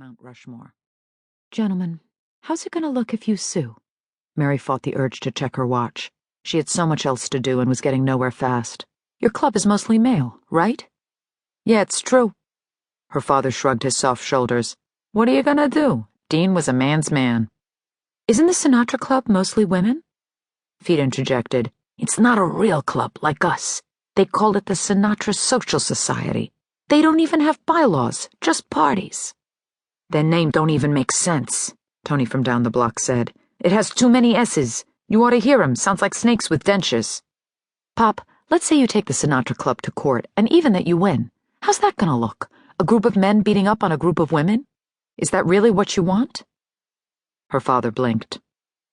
Mount Rushmore. "Gentlemen, how's it going to look if you sue?" Mary fought the urge to check her watch. She had so much else to do and was getting nowhere fast. "Your club is mostly male, right?" "Yeah, it's true." Her father shrugged his soft shoulders. "What are you going to do? Dean was a man's man." "Isn't the Sinatra Club mostly women?" Feet interjected. "It's not a real club like us. They call it the Sinatra Social Society. They don't even have bylaws, just parties." "Their name don't even make sense," Tony from down the block said. "It has too many S's. You ought to hear 'em. Sounds like snakes with dentures." "Pop, let's say you take the Sinatra Club to court, and even that you win. How's that gonna look? A group of men beating up on a group of women? Is that really what you want?" Her father blinked.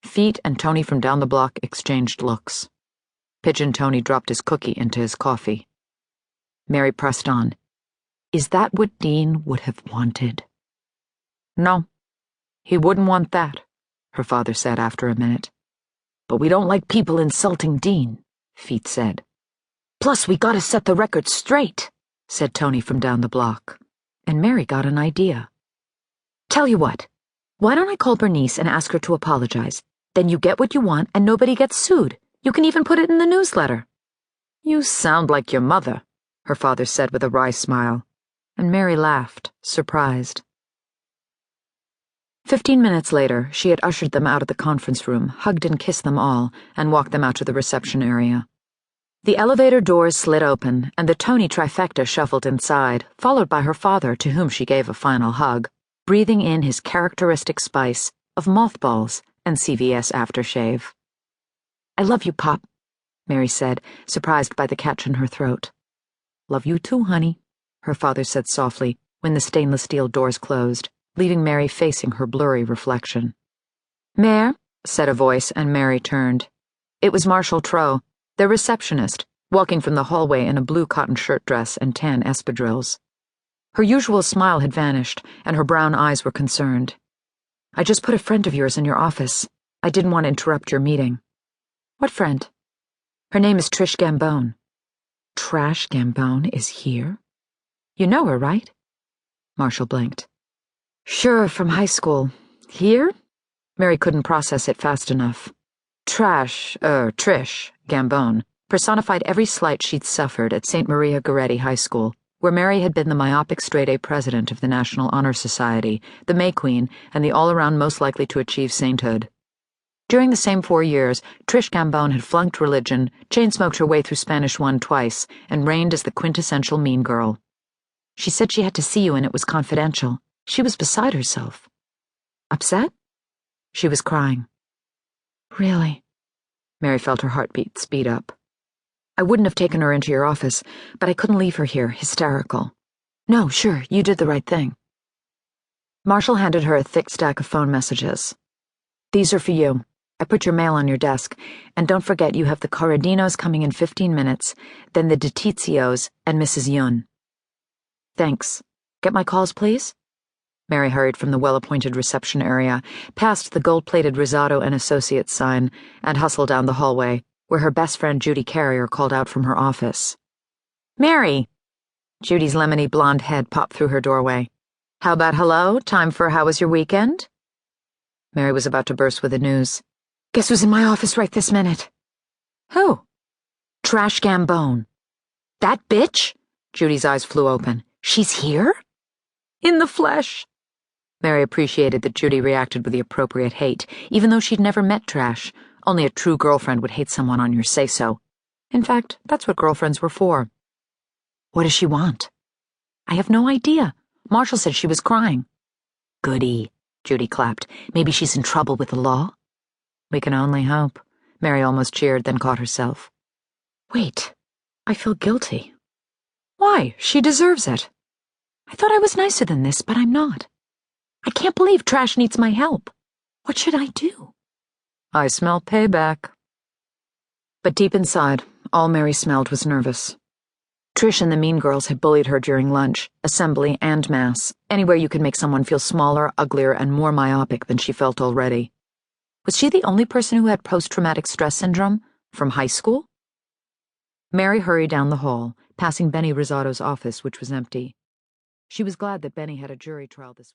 Feet and Tony from down the block exchanged looks. Pigeon Tony dropped his cookie into his coffee. Mary pressed on. "Is that what Dean would have wanted?" "No, he wouldn't want that," her father said after a minute. "But we don't like people insulting Dean," Feet said. "Plus, we gotta set the record straight," said Tony from down the block. And Mary got an idea. "Tell you what, why don't I call Bernice and ask her to apologize? Then you get what you want and nobody gets sued. You can even put it in the newsletter." "You sound like your mother," her father said with a wry smile. And Mary laughed, surprised. 15 minutes later, she had ushered them out of the conference room, hugged and kissed them all, and walked them out to the reception area. The elevator doors slid open, and the Tony trifecta shuffled inside, followed by her father, to whom she gave a final hug, breathing in his characteristic spice of mothballs and CVS aftershave. "I love you, Pop," Mary said, surprised by the catch in her throat. "Love you too, honey," her father said softly when the stainless steel doors closed, leaving Mary facing her blurry reflection. "Mayor," said a voice, and Mary turned. It was Marshall Trow, their receptionist, walking from the hallway in a blue cotton shirt dress and tan espadrilles. Her usual smile had vanished, and her brown eyes were concerned. "I just put a friend of yours in your office. I didn't want to interrupt your meeting." "What friend?" "Her name is Trish Gambone." "Trash Gambone is here? You know her, right?" Marshall blinked. "Sure, from high school. Here?" Mary couldn't process it fast enough. Trish Gambone personified every slight she'd suffered at St. Maria Goretti High School, where Mary had been the myopic straight-A president of the National Honor Society, the May Queen, and the all-around most likely to achieve sainthood. During the same 4 years, Trish Gambone had flunked religion, chain-smoked her way through Spanish 1 twice, and reigned as the quintessential mean girl. "She said she had to see you and it was confidential. She was beside herself." "Upset?" "She was crying." "Really?" Mary felt her heartbeat speed up. "I wouldn't have taken her into your office, but I couldn't leave her here, hysterical." "No, sure, you did the right thing." Marshall handed her a thick stack of phone messages. "These are for you. I put your mail on your desk, and don't forget you have the Corradinos coming in 15 minutes, then the DiNunzios and Mrs. Yun." "Thanks. Get my calls, please?" Mary hurried from the well-appointed reception area, past the gold-plated Rosato Associates sign, and hustled down the hallway, where her best friend Judy Carrier called out from her office. "Mary!" Judy's lemony blonde head popped through her doorway. "How about hello? Time for how was your weekend?" Mary was about to burst with the news. "Guess who's in my office right this minute?" "Who?" "Trash Gambone." "That bitch?" Judy's eyes flew open. "She's here?" "In the flesh." Mary appreciated that Judy reacted with the appropriate hate, even though she'd never met Trash. Only a true girlfriend would hate someone on your say-so. In fact, that's what girlfriends were for. "What does she want?" "I have no idea. Marshall said she was crying." "Goody," Judy clapped. "Maybe she's in trouble with the law?" "We can only hope." Mary almost cheered, then caught herself. "Wait, I feel guilty." "Why? She deserves it." "I thought I was nicer than this, but I'm not. I can't believe Trash needs my help. What should I do?" "I smell payback." But deep inside, all Mary smelled was nervous. Trish and the mean girls had bullied her during lunch, assembly, and mass, anywhere you could make someone feel smaller, uglier, and more myopic than she felt already. Was she the only person who had post-traumatic stress syndrome from high school? Mary hurried down the hall, passing Benny Rosato's office, which was empty. She was glad that Benny had a jury trial this week.